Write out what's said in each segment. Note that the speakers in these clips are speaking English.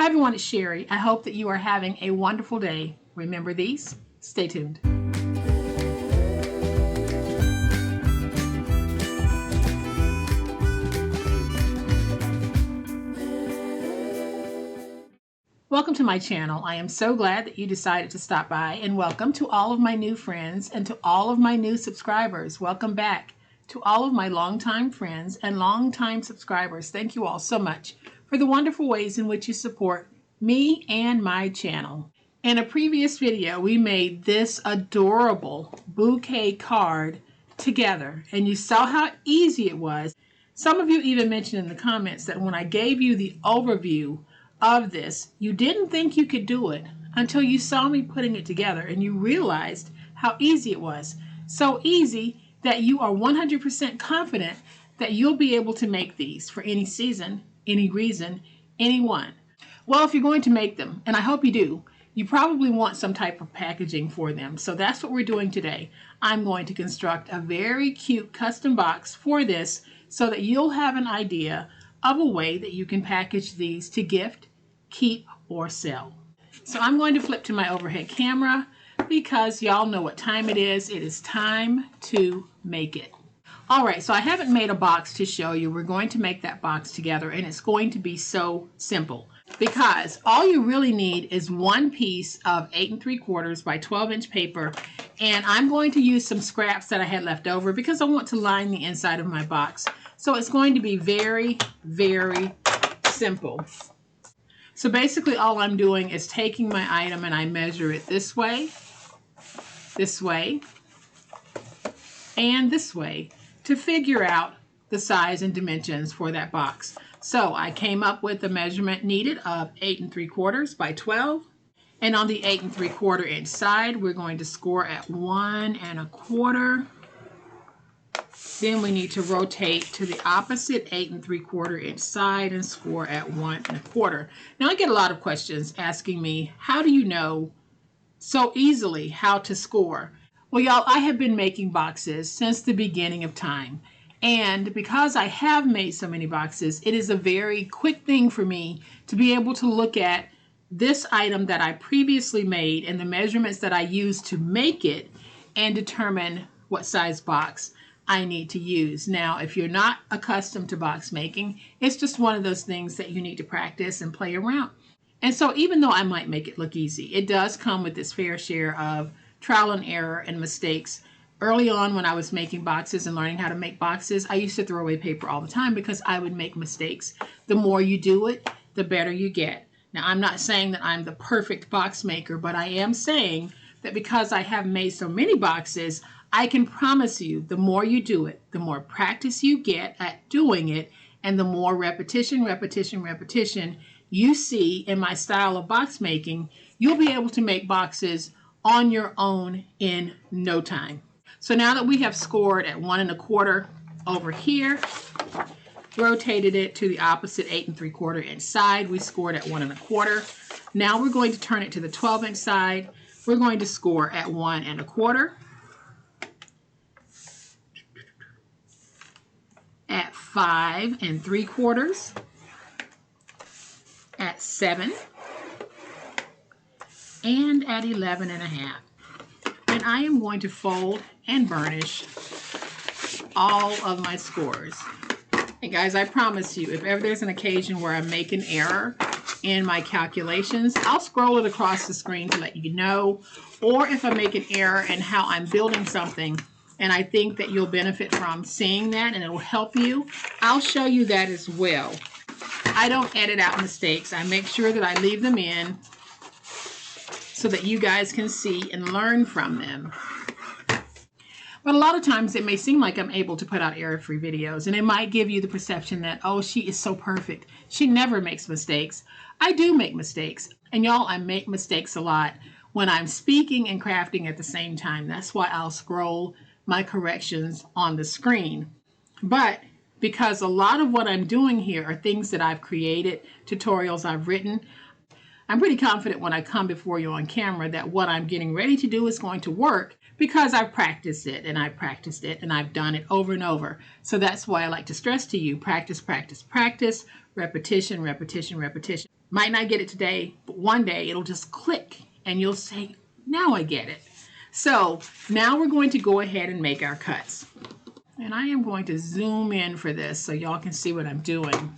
everyone, it's Sherry. I hope that you are having a wonderful day. Remember these. Stay tuned. Welcome to my channel. I am so glad that you decided to stop by, and welcome to all of my new friends and to all of my new subscribers. Welcome back to all of my longtime friends and longtime subscribers. Thank you all so much for the wonderful ways in which you support me and my channel. In a previous video, we made this adorable bouquet card together, and you saw how easy it was. Some of you even mentioned in the comments that when I gave you the overview of this, you didn't think you could do it until you saw me putting it together and you realized how easy it was. So easy that you are 100% confident that you'll be able to make these for any season, any reason, anyone. Well, if you're going to make them, and I hope you do, you probably want some type of packaging for them. So that's what we're doing today. I'm going to construct a very cute custom box for this so that you'll have an idea of a way that you can package these to gift, keep, or sell. So I'm going to flip to my overhead camera because y'all know what time it is. It is time to make it. All right, so I haven't made a box to show you. We're going to make that box together, and it's going to be so simple because all you really need is one piece of 8 3/4 by 12-inch paper, and I'm going to use some scraps that I had left over because I want to line the inside of my box. So it's going to be very, very simple. So basically all I'm doing is taking my item and I measure it this way, and this way to figure out the size and dimensions for that box. So I came up with the measurement needed of 8 3/4 by 12. And on the 8 3/4 inch side, we're going to score at 1 1/4. Then we need to rotate to the opposite 8 3/4 inch side and score at 1 1/4. Now I get a lot of questions asking me, how do you know so easily how to score? Well, y'all, I have been making boxes since the beginning of time. And because I have made so many boxes, it is a very quick thing for me to be able to look at this item that I previously made and the measurements that I used to make it and determine what size box I need to use. Now, if you're not accustomed to box making, it's just one of those things that you need to practice and play around. And so even though I might make it look easy, it does come with its fair share of trial and error and mistakes. Early on when I was making boxes and learning how to make boxes, I used to throw away paper all the time because I would make mistakes. The more you do it, the better you get. Now, I'm not saying that I'm the perfect box maker, but I am saying that because I have made so many boxes, I can promise you the more you do it, the more practice you get at doing it, and the more repetition you see in my style of box making, you'll be able to make boxes on your own in no time. So now that we have scored at 1 1/4 over here, rotated it to the opposite 8 3/4 inch side, we scored at 1 1/4. Now we're going to turn it to the 12-inch side. We're going to score at 1 1/4. At 5 3/4, at 7, and at 11 1/2. And I am going to fold and burnish all of my scores. And guys, I promise you, if ever there's an occasion where I make an error in my calculations, I'll scroll it across the screen to let you know. Or if I make an error in how I'm building something, and I think that you'll benefit from seeing that and it will help you, I'll show you that as well. I don't edit out mistakes. I make sure that I leave them in so that you guys can see and learn from them. But a lot of times it may seem like I'm able to put out error-free videos, and it might give you the perception that, oh, she is so perfect. She never makes mistakes. I do make mistakes. And y'all, I make mistakes a lot when I'm speaking and crafting at the same time. That's why I'll scroll my corrections on the screen. But because a lot of what I'm doing here are things that I've created, tutorials I've written, I'm pretty confident when I come before you on camera that what I'm getting ready to do is going to work because I've practiced it and I've practiced it and I've done it over and over. So that's why I like to stress to you, practice, practice, practice, repetition, repetition, repetition. Might not get it today, but one day it'll just click and you'll say, now I get it. So now we're going to go ahead and make our cuts. And I am going to zoom in for this so y'all can see what I'm doing.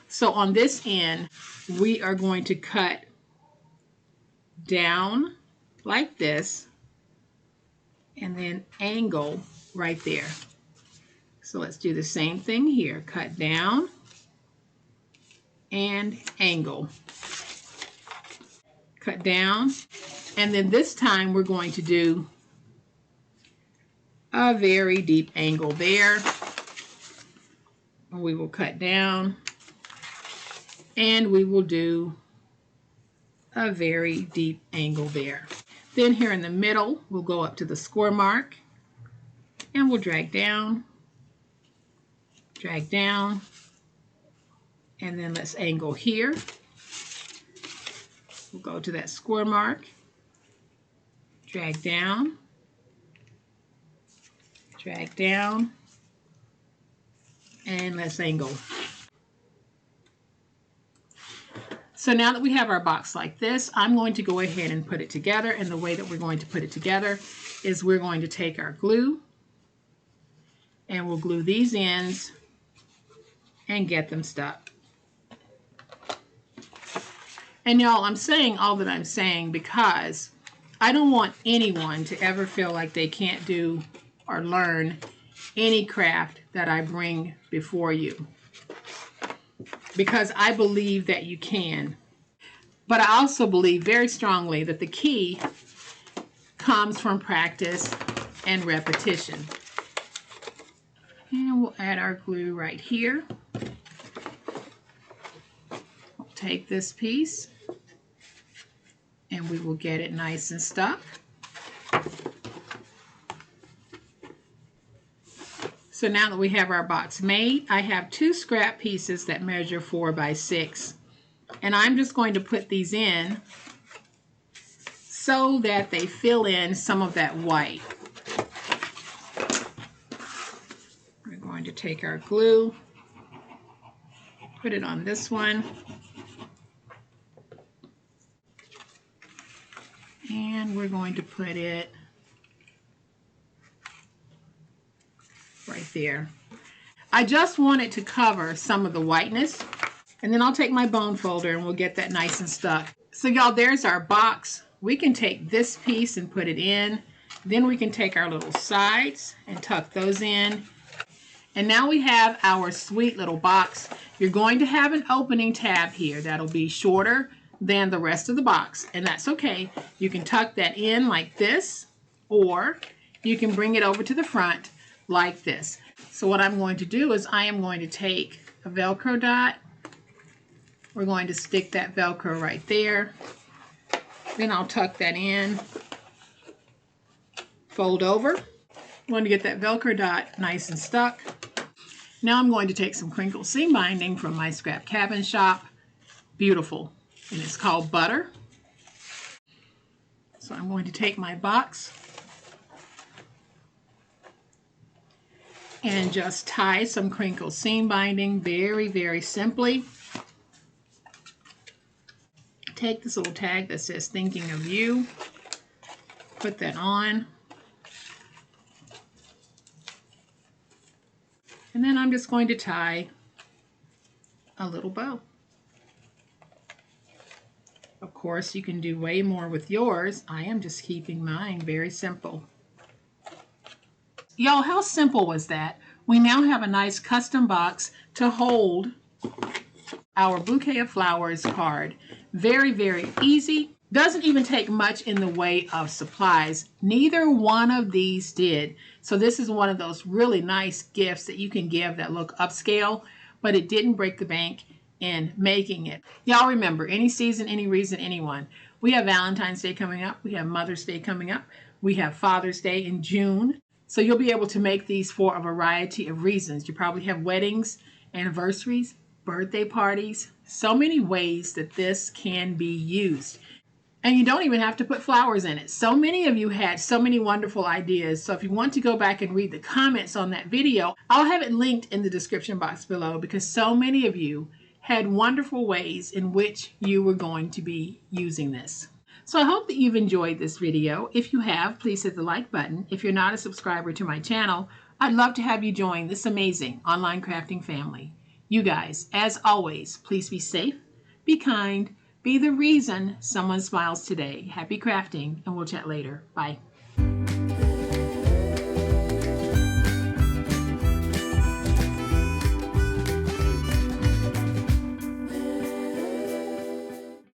So on this end, we are going to cut down like this and then angle right there. So let's do the same thing here. Cut down and angle. Cut down, and then this time we're going to do a very deep angle there. We will cut down and we will do a very deep angle there. Then here in the middle, we'll go up to the score mark and we'll drag down, and then let's angle here. We'll go to that score mark, drag down, and let's angle. So now that we have our box like this, I'm going to go ahead and put it together. And the way that we're going to put it together is we're going to take our glue and we'll glue these ends and get them stuck. And y'all, I'm saying all that I'm saying because I don't want anyone to ever feel like they can't do or learn any craft that I bring before you, because I believe that you can. But I also believe very strongly that the key comes from practice and repetition. And we'll add our glue right here. We'll take this piece and we will get it nice and stuck. So now that we have our box made, I have 2 scrap pieces that measure 4 by 6. And I'm just going to put these in so that they fill in some of that white. We're going to take our glue, put it on this one, and we're going to put it right there. I just want it to cover some of the whiteness, and then I'll take my bone folder and we'll get that nice and stuck. So y'all, there's our box. We can take this piece and put it in. Then we can take our little sides and tuck those in. And now we have our sweet little box. You're going to have an opening tab here that'll be shorter than the rest of the box, and that's okay. You can tuck that in like this, or you can bring it over to the front like this. So what I'm going to do is I am going to take a Velcro dot. We're going to stick that Velcro right there. Then I'll tuck that in, fold over. I'm going to get that Velcro dot nice and stuck. Now I'm going to take some crinkle seam binding from my scrap cabin shop. Beautiful. And it's called Butter. So I'm going to take my box and just tie some crinkle seam binding very, very simply. Take this little tag that says thinking of you, put that on, and then I'm just going to tie a little bow. Of course, you can do way more with yours. I am just keeping mine very simple. Y'all, how simple was that? We now have a nice custom box to hold our Bouquet of Flowers card. Very, very easy. Doesn't even take much in the way of supplies. Neither one of these did. So this is one of those really nice gifts that you can give that look upscale, but it didn't break the bank in making it. Y'all remember, any season, any reason, anyone. We have Valentine's Day coming up. We have Mother's Day coming up. We have Father's Day in June. So you'll be able to make these for a variety of reasons. You probably have weddings, anniversaries, birthday parties. So many ways that this can be used. And you don't even have to put flowers in it. So many of you had so many wonderful ideas. So if you want to go back and read the comments on that video, I'll have it linked in the description box below, because so many of you had wonderful ways in which you were going to be using this. So I hope that you've enjoyed this video. If you have, please hit the like button. If you're not a subscriber to my channel, I'd love to have you join this amazing online crafting family. You guys, as always, please be safe, be kind, be the reason someone smiles today. Happy crafting, and we'll chat later. Bye.